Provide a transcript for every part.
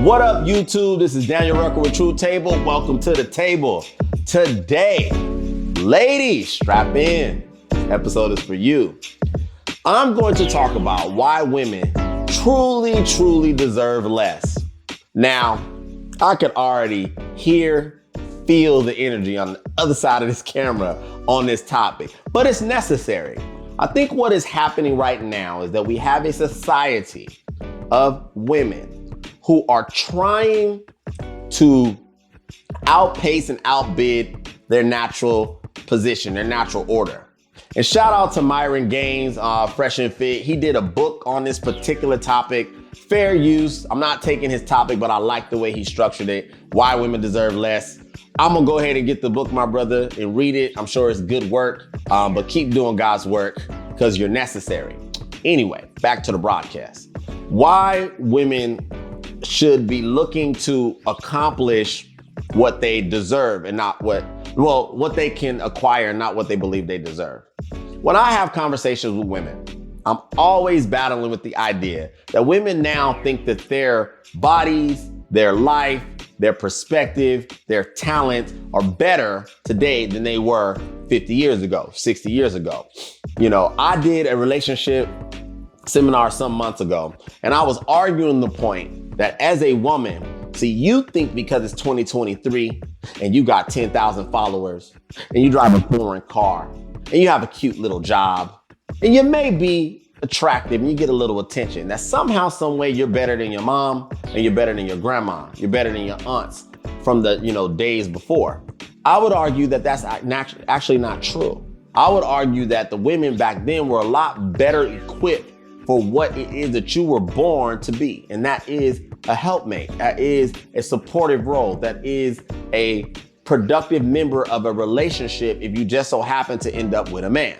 What up, YouTube? This is Daniel Rucker with Treu Table. Welcome to the table. Today, ladies, strap in. This episode is for you. I'm going to talk about why women truly deserve less. Now, I could already feel the energy on the other side of this camera on this topic, but it's necessary. I think what is happening right now is that we have a society of women who are trying to outpace and outbid their natural position, their natural order. And shout out to Myron Gaines, Fresh and Fit. He did a book on this particular topic. Fair use. I'm not taking his topic, but I like the way he structured it. Why women deserve less. I'm gonna go ahead and get the book, my brother, and read it. I'm sure it's good work, but keep doing God's work because you're necessary. Anyway, back to the broadcast. Why women should be looking to accomplish what they deserve and not what they can acquire, not what they believe they deserve. When I have conversations with women, I'm always battling with the idea that women now think that their bodies, their life, their perspective, their talent are better today than they were 50 years ago, 60 years ago. You know, I did a relationship seminar some months ago, and I was arguing the point that as a woman, see, you think because it's 2023 and you got 10,000 followers and you drive a foreign car and you have a cute little job and you may be attractive and you get a little attention, that somehow, some way you're better than your mom and you're better than your grandma, you're better than your aunts from the days before. I would argue that that's actually not true. I would argue that the women back then were a lot better equipped for what it is that you were born to be. And that is a helpmate. That is a supportive role. That is a productive member of a relationship if you just so happen to end up with a man.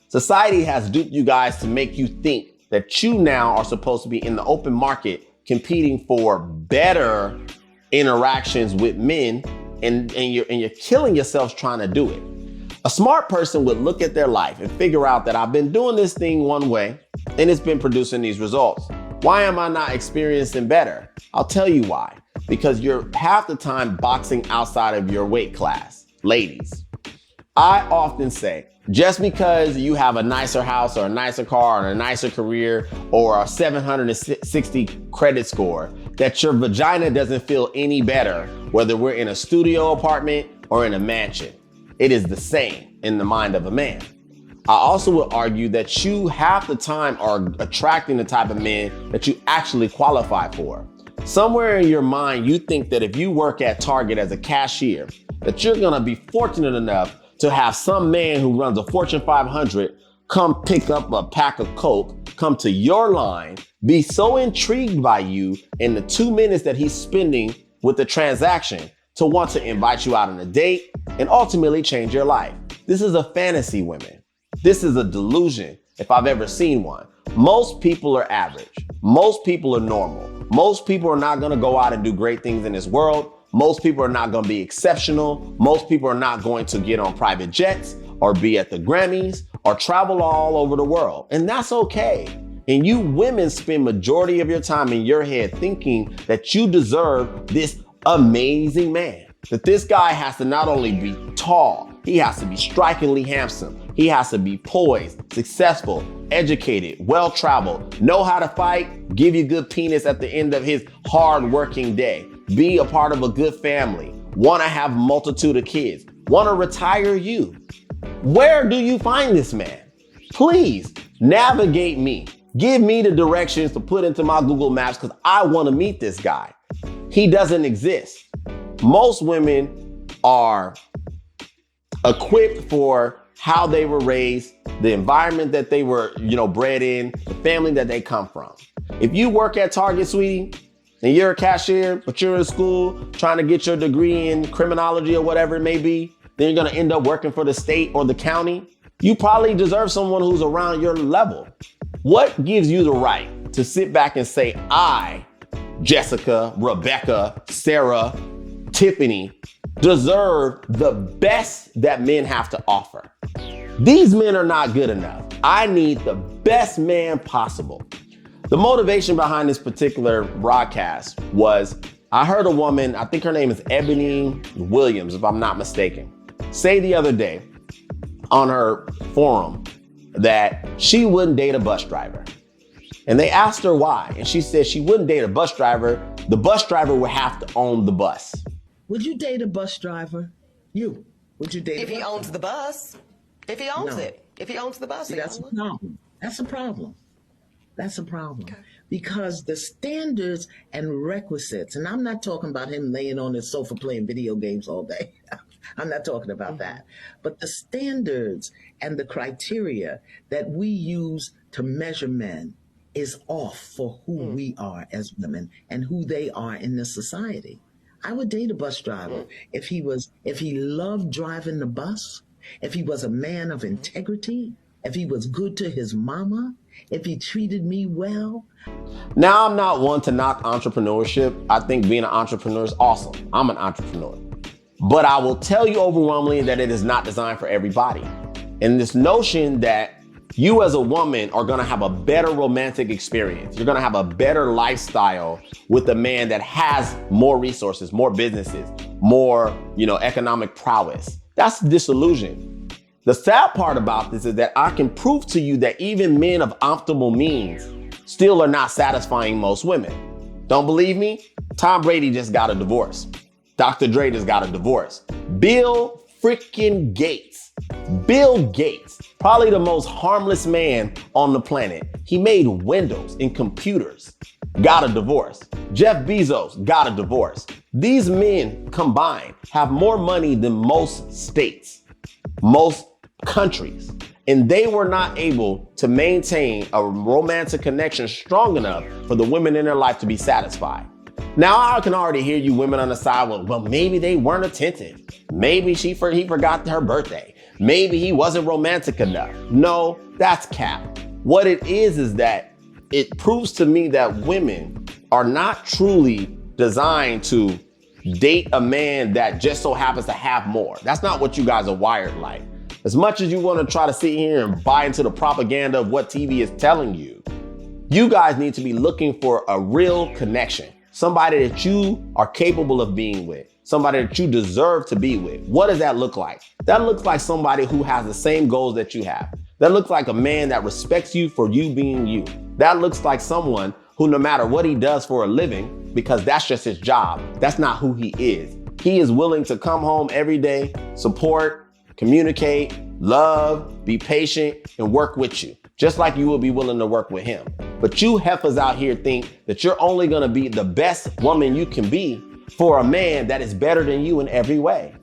Society has duped you guys to make you think that you now are supposed to be in the open market competing for better interactions with men, and you're killing yourselves trying to do it. A smart person would look at their life and figure out that I've been doing this thing one way and it's been producing these results. Why am I not experiencing better? I'll tell you why. Because you're half the time boxing outside of your weight class. Ladies, I often say, just because you have a nicer house or a nicer car or a nicer career or a 760 credit score, that your vagina doesn't feel any better, whether we're in a studio apartment or in a mansion. It is the same in the mind of a man. I also would argue that you half the time are attracting the type of men that you actually qualify for. Somewhere in your mind, you think that if you work at Target as a cashier, that you're gonna be fortunate enough to have some man who runs a Fortune 500 come pick up a pack of Coke, come to your line, be so intrigued by you in the 2 minutes that he's spending with the transaction to want to invite you out on a date and ultimately change your life. This is a fantasy, women. This is a delusion, if I've ever seen one. Most people are average. Most people are normal. Most people are not gonna go out and do great things in this world. Most people are not gonna be exceptional. Most people are not going to get on private jets or be at the Grammys or travel all over the world. And that's okay. And you women spend majority of your time in your head thinking that you deserve this amazing man. That this guy has to not only be tall, he has to be strikingly handsome. He has to be poised, successful, educated, well-traveled, know how to fight, give you good penis at the end of his hard-working day, be a part of a good family, want to have a multitude of kids, want to retire you. Where do you find this man? Please navigate me. Give me the directions to put into my Google Maps because I want to meet this guy. He doesn't exist. Most women are equipped for how they were raised, the environment that they were, bred in, the family that they come from. If you work at Target, sweetie, and you're a cashier, but you're in school trying to get your degree in criminology or whatever it may be, then you're gonna end up working for the state or the county. You probably deserve someone who's around your level. What gives you the right to sit back and say, I, Jessica, Rebecca, Sarah, Tiffany, deserve the best that men have to offer? These men are not good enough. I need the best man possible. The motivation behind this particular broadcast was I heard a woman, I think her name is Ebony Williams, if I'm not mistaken, say the other day on her forum that she wouldn't date a bus driver. And they asked her why. And she said she wouldn't date a bus driver. The bus driver would have to own the bus. Would you date a bus driver? Would you date if he owns the bus? If he owns it. If he owns the bus. See, that's a problem. That's a problem. That's a problem. Okay. Because the standards and requisites, and I'm not talking about him laying on his sofa playing video games all day. I'm not talking about that. But the standards and the criteria that we use to measure men is off for who we are as women and who they are in this society. I would date a bus driver if he loved driving the bus, if he was a man of integrity, if he was good to his mama, if he treated me well. Now, I'm not one to knock entrepreneurship. I think being an entrepreneur is awesome. I'm an entrepreneur. But I will tell you overwhelmingly that it is not designed for everybody. And this notion that you as a woman are gonna have a better romantic experience. You're gonna have a better lifestyle with a man that has more resources, more businesses, more, economic prowess. That's disillusion. The sad part about this is that I can prove to you that even men of optimal means still are not satisfying most women. Don't believe me? Tom Brady just got a divorce. Dr. Dre just got a divorce. Bill freaking Gates. Bill Gates, probably the most harmless man on the planet. He made windows and computers, got a divorce. Jeff Bezos got a divorce. These men combined have more money than most states, most countries, and they were not able to maintain a romantic connection strong enough for the women in their life to be satisfied. Now, I can already hear you women on the side, well, maybe they weren't attentive. Maybe he forgot her birthday. Maybe he wasn't romantic enough. No, that's cap. What it is that it proves to me that women are not truly designed to date a man that just so happens to have more. That's not what you guys are wired like. As much as you want to try to sit here and buy into the propaganda of what TV is telling you, you guys need to be looking for a real connection. Somebody that you are capable of being with. Somebody that you deserve to be with. What does that look like? That looks like somebody who has the same goals that you have. That looks like a man that respects you for you being you. That looks like someone who, no matter what he does for a living, because that's just his job, that's not who he is willing to come home every day, support, communicate, love, be patient, and work with you. Just like you will be willing to work with him. But you heifers out here think that you're only gonna be the best woman you can be for a man that is better than you in every way.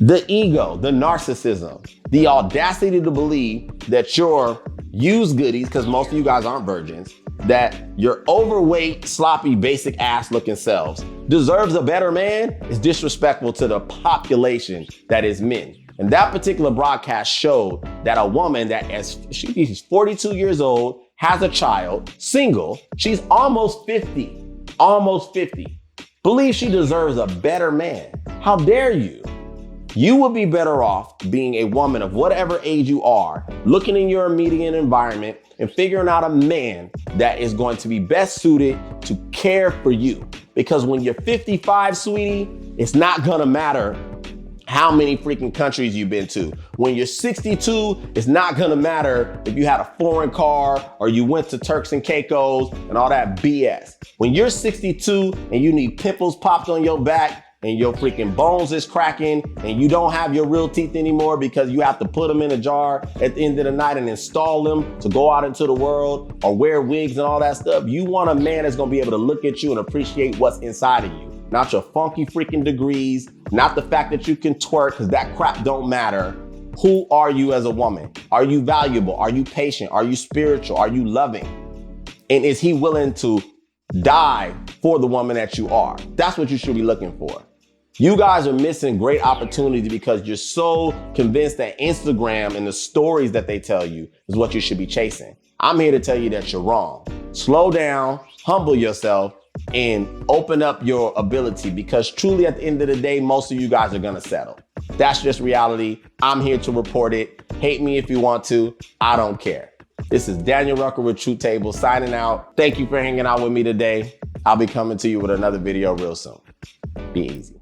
The ego, the narcissism, the audacity to believe that you're used goodies, because most of you guys aren't virgins, that your overweight, sloppy, basic ass looking selves deserves a better man is disrespectful to the population that is men. And that particular broadcast showed that a woman that she's 42 years old, has a child, single, she's almost 50, believes she deserves a better man. How dare you? You would be better off being a woman of whatever age you are, looking in your immediate environment and figuring out a man that is going to be best suited to care for you. Because when you're 55, sweetie, it's not gonna matter how many freaking countries you've been to. When you're 62, it's not gonna matter if you had a foreign car or you went to Turks and Caicos and all that BS. When you're 62 and you need pimples popped on your back and your freaking bones is cracking and you don't have your real teeth anymore because you have to put them in a jar at the end of the night and install them to go out into the world or wear wigs and all that stuff, you want a man that's gonna be able to look at you and appreciate what's inside of you. Not your funky freaking degrees, not the fact that you can twerk, because that crap don't matter. Who are you as a woman? Are you valuable? Are you patient? Are you spiritual? Are you loving? And is he willing to die for the woman that you are? That's what you should be looking for. You guys are missing great opportunity because you're so convinced that Instagram and the stories that they tell you is what you should be chasing. I'm here to tell you that you're wrong. Slow down, humble yourself, and open up your ability, because truly at the end of the day, most of you guys are gonna settle. That's just reality. I'm here to report it. Hate me if you want to. I don't care. This is Daniel Rucker with Treu Table signing out. Thank you for hanging out with me today. I'll be coming to you with another video real soon. Be easy.